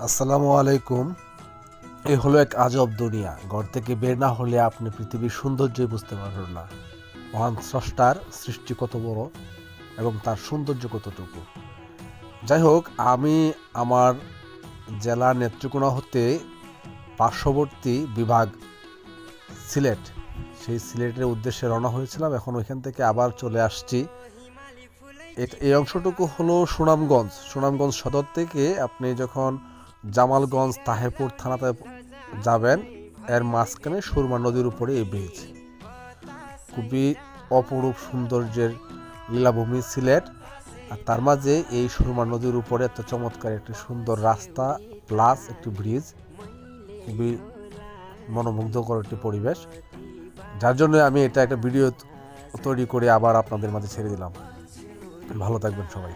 আসসালামু আলাইকুম। এ হলো এক আজব দুনিয়া। ঘর থেকে বের না হলে আপনি পৃথিবীর সৌন্দর্যই বুঝতে পারবেন না। মহান স্রষ্টার সৃষ্টি কত বড় এবং তার সৌন্দর্য কতটুকু। যাই হোক, আমি আমার জেলা নেত্রকোনা হতে পার্শ্ববর্তী বিভাগ সিলেট, সেই সিলেটের উদ্দেশ্যে রওনা হয়েছিলাম। এখন ওইখান থেকে আবার চলে আসছি। এই অংশটুকু হলো সুনামগঞ্জ সদর থেকে আপনি যখন জামালগঞ্জ তাহেরপুর থানাতে যাবেন, এর মাঝখানে সুরমা নদীর উপরে এই ব্রিজ। খুবই অপরূপ সৌন্দর্যের লীলাভূমি সিলেট, আর তার মাঝে এই সুরমা নদীর উপরে এত চমৎকার একটি সুন্দর রাস্তা প্লাস একটি ব্রিজ, খুবই মনোমুগ্ধকর একটি পরিবেশ, যার জন্য আমি এটা একটা ভিডিও তৈরি করে আবার আপনাদের মাঝে ছেড়ে দিলাম। ভালো থাকবেন সবাই।